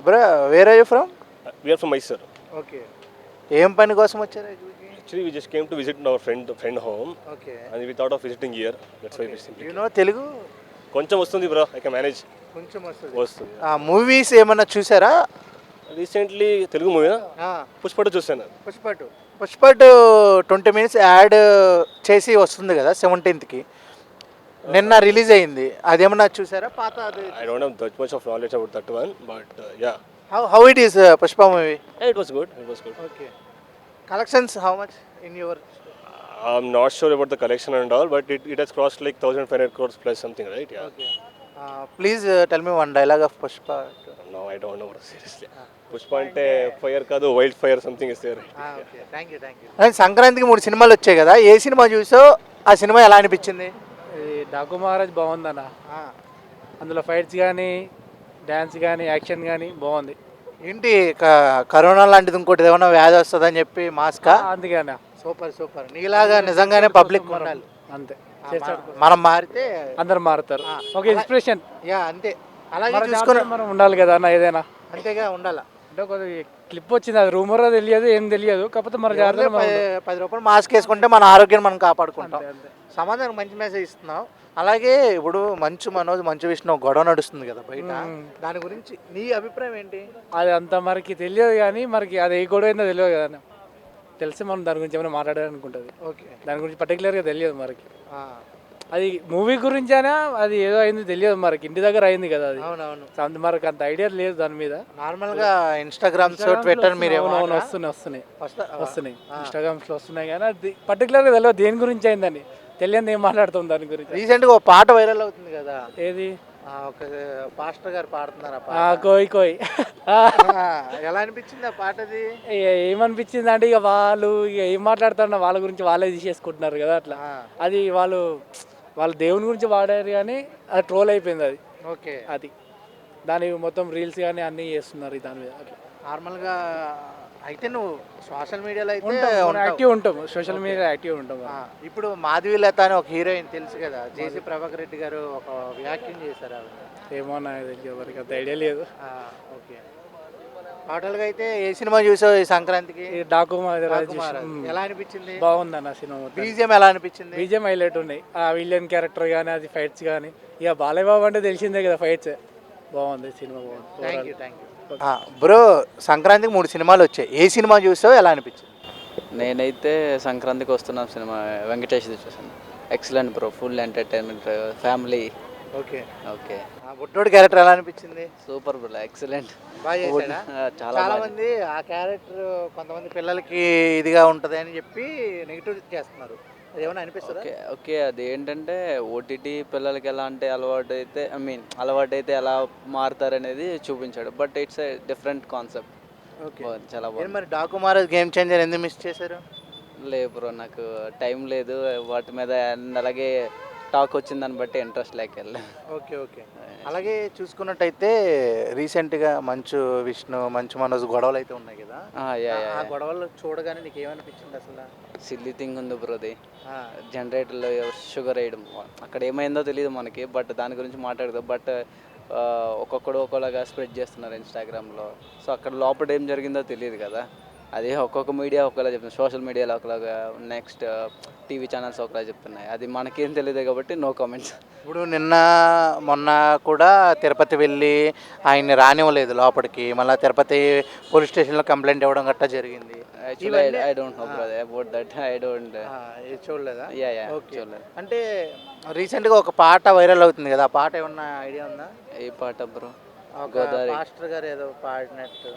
Bro where are you from? We are from Mysore. Okay. ఏం పని కోసం వచ్చారు ఇక్కడికి? Actually, we just came to visit our friend home, okay. and we thought of visiting here. That's why we simply. You know Telugu? కొంచెం వస్తుంది bro, I can manage. కొంచెం వస్తుంది. వస్తుంది. మూవీస్ ఏమన్నా చూసారా? రీసెంట్లీ తెలుగు మూవీ పుష్ప చూసాను. పుష్ప 20 minutes యాడ్ చేసి వస్తుంది కదా 17th. నిన్న రిలీజ్ అయింది, అదేమన్నా చూసారా? పాత I don't have that much of knowledge about that one, but yeah. How it is Pushpa movie? It was good. Okay. Collections how much in your? I'm not sure about the collection and all, but it has crossed like 1,500 crores plus something, right? Yeah. Okay. Please tell me one dialogue of Pushpa. No, I don't know, seriously. Pushpa అంటే fire కాదు, wild fire something is there. Okay, thank you. సంక్రాంతికి 3 సినిమాలు వచ్చాయి కదా, ఏ cinema చూసో ఆ cinema ఎలా అనిపించింది? డాకు మహారాజ్ బాగుందన్న. అందులో ఫైట్స్ కానీ, డ్యాన్స్ కానీ, యాక్షన్ కానీ బాగుంది. ఏంటి కరోనా లాంటిది ఇంకోటి ఏమైనా వ్యాధి వస్తుందని చెప్పి మాస్కా? అందుకని సూపర్. నీలాగా నిజంగానే పబ్లిక్ ఉండాలి అంతే. మనం మారితే అందరు మారుతారు. ఒక ఇన్స్పిరేషన్. అంతే, అలాగే చూసుకొని మనం ఉండాలి కదా అన్న, ఏదైనా అంతేగా ఉండాలా. అంటే కొద్దిగా క్లిప్ వచ్చింది, అది రూమర్ తెలియదు, ఏం తెలియదు. కాకపోతే మన జాగ్రత్తగా 10 రూపాయలు మాస్క్ వేసుకుంటే మన ఆరోగ్యాన్ని మనం కాపాడుకుంటాం. సమాజానికి మంచి మెసేజ్ ఇస్తున్నాం. అలాగే ఇప్పుడు మంచు మనోజ్, మంచు విష్ణు గొడవ నడుస్తుంది కదా బయట, దాని గురించి నీ అభిప్రాయం ఏంటి? అది అంత మనకి తెలియదు, కానీ మనకి అది ఏ గొడవ అయిందో తెలియదు కదా. తెలిసి మనం దాని గురించి ఏమైనా మాట్లాడాలనుకుంటుంది. ఓకే. దాని గురించి పర్టికులర్గా తెలియదు మనకి. అది మూవీ గురించి అయినా అది ఏదో అయింది తెలియదు మనకి, ఇంటి దగ్గర అయింది కదా అది. అవునవును. మనకి అంత ఐడియా లేదు దాని మీద. నార్మల్గా ఇన్స్టాగ్రామ్స్, ట్విట్టర్ మీరు వస్తున్నాయి ఇన్స్టాగ్రామ్స్ లో వస్తున్నాయి, కానీ అది పర్టికులర్గా తెలియదు దేని గురించి అయిందని. తెలియదు ఏం మాట్లాడుతుంది దాని గురించి. రీసెంట్గా ఒక పాట వైరల్ అవుతుంది కదా, ఏది? ఒక పాస్టర్ గారు పాడుతున్నారు. కోయి ఎలా అనిపించింది ఆ పాటది? ఏమనిపించింది అంటే, ఇక వాళ్ళు ఏం మాట్లాడుతున్నా వాళ్ళ గురించి వాళ్ళే తీసేసుకుంటున్నారు కదా అట్లా. అది వాళ్ళు దేవుని గురించి వాడారు, కానీ అది ట్రోల్ అయిపోయింది అది. ఓకే. అది దాని మొత్తం రీల్స్ కానీ అన్నీ చేస్తున్నారు దాని మీద అట్లా. నార్మల్గా అయితే నువ్వు సోషల్ మీడియాలో అయితే యాక్టివ్ ఉంటాం, సోషల్ మీడియా యాక్టివ్ ఉంటాం. ఇప్పుడు మాధవి లత అని ఒక హీరోయిన్ తెలుసు కదా, జేసీ ప్రభాకర్ రెడ్డి గారు ఒక వ్యాఖ్యం చేశారు. ఏమో నాకు తెలియదు, ఎవరికి అంత ఐడియా లేదు. ఓకే. టోటల్గా అయితే ఏ సినిమా చూసావు ఈ సంక్రాంతికి? డాకు మహారాజ్. ఎలా అనిపించింది? బాగుందన్న సినిమా. బీజిఎం ఎలా అనిపించింది? బీజిఎం హైలైట్ ఉన్నాయి. ఆ విలియన్ క్యారెక్టర్ కానీ, అది ఫైట్స్ కానీ, ఇక బాలయ్య బాబు అంటే తెలిసిందే కదా, ఫైట్స్ బాగుంది సినిమా. బాగుంది. Thank you. బ్రో సంక్రాంతికి 3 సినిమాలు వచ్చాయి, ఏ సినిమా చూసావు, ఎలా అనిపించింది? నేనైతే సంక్రాంతికి వస్తున్నాం సినిమా వెంకటేష్ చూసాను. Excellent bro, full entertainment, family. Okay. బుడ్డోడి క్యారెక్టర్ ఎలా అనిపించింది? Super bro, excellent. చాలా మంది ఆ క్యారెక్టర్ కొంతమంది పిల్లలకి ఇదిగా ఉంటది అని చెప్పి నెగిటివ్ చేస్తున్నారు, అదేమన్నా అనిపిస్తుందా? ఓకే. అది ఏంటంటే ఓటీటీ పిల్లలకి ఎలా అంటే అలవాటు అయితే ఎలా మారుతారనేది చూపించాడు, but it's a different concept. చాలా బాగుంది. మరి డాకు మహారాజ్ గేమ్ చేంజర్ ఎందుకు మిస్ చేశారు? లేదు బ్రో, నాకు టైం లేదు వాటి మీద, అలాగే టాక్ వచ్చిన దాన్ని బట్టి ఇంట్రెస్ట్ లేక వెళ్ళా. ఓకే. అలాగే చూసుకున్నట్టయితే రీసెంట్గా మంచు విష్ణు, మంచు మనోజ్ గొడవలు అయితే ఉన్నాయి కదా, ఆ గొడవలు చూడగానే నీకు ఏమనిపించింది అసలు? సిల్లీ థింగ్ ఉంది బ్రో, అది జనరేటర్లో షుగర్ వేయడం, అక్కడ ఏమైందో తెలియదు మనకి, బట్ దాని గురించి మాట్లాడదు. బట్ ఒక్కొక్కడు ఒకలాగా స్ప్రెడ్ చేస్తున్నారు ఇన్స్టాగ్రామ్లో, సో అక్కడ లోపల ఏం జరిగిందో తెలియదు కదా. అది ఒక్కొక్క మీడియా ఒకలా చెప్తుంది, సోషల్ మీడియాలో ఒకలాగా, నెక్స్ట్ టీవీ ఛానల్స్ ఒకలా చెప్తున్నాయి, అది మనకేం తెలియదు కాబట్టి నో కామెంట్స్. ఇప్పుడు మొన్న కూడా తిరుపతి వెళ్ళి ఆయన్ని రానివ్వలేదు లోపలికి, మళ్ళీ తిరుపతి పోలీస్ స్టేషన్లో కంప్లైంట్ ఇవ్వడం గట్టా జరిగింది. I don't know brother about that. I don't. చూడలేదా? చూడలేదు. అంటే రీసెంట్గా ఒక పాట వైరల్ అవుతుంది కదా, ఆ పాట ఏమన్నా ఐడియా ఉందా? ఏ పాట బ్రో? గోదావరి పాస్టర్ గారు ఏదో పాడినట్టు.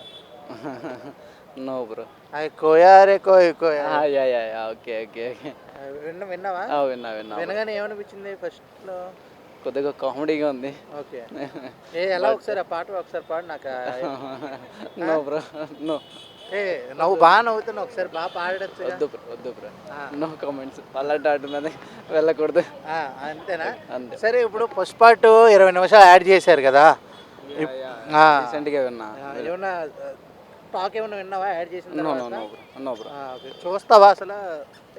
No bro. అది కోయారే కోయా. ఓకే. విన్నావా? విన్నా. వినగానే ఏమనిపించింది ఫస్ట్లో? కొద్దిగా కామెడీగా ఉంది. ఓకే. ఎలా ఒకసారి ఆ పాట ఒకసారి పాడు నాకు. No bro, no. నువ్వు బాగా నవ్వుతున్నావు, ఒకసారి బాగా పాడచ్చు. వద్దు బ్రో, నో కామెంట్స్. అలాంటి ఆట మీద వెళ్ళకూడదు. అంతేనా? సరే, ఇప్పుడు పుష్ప 20 నిమిషాలు యాడ్ చేశారు కదా, రీసెంట్గా విన్నా. ఏమన్నా టాక్ ఏమన్నా విన్నావా యాడ్ చేసిన? No bro. చూస్తావా అసలు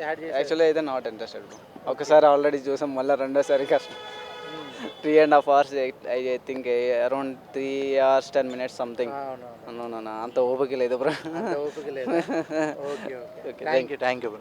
యాడ్ చేసి? యాక్చువల్లీ అయితే నాట్ ఇంట్రెస్టెడ్ బ్రో. ఒకసారి ఆల్రెడీ చూసాం, మళ్ళీ రెండోసారి కష్టం. 3.5 hours, I think around 3 hours 10 minutes something. అవునవును No, అంత ఓపిక లేదు బ్రో. అంత ఓపిక లేదు. Okay okay Okay, thank you bro.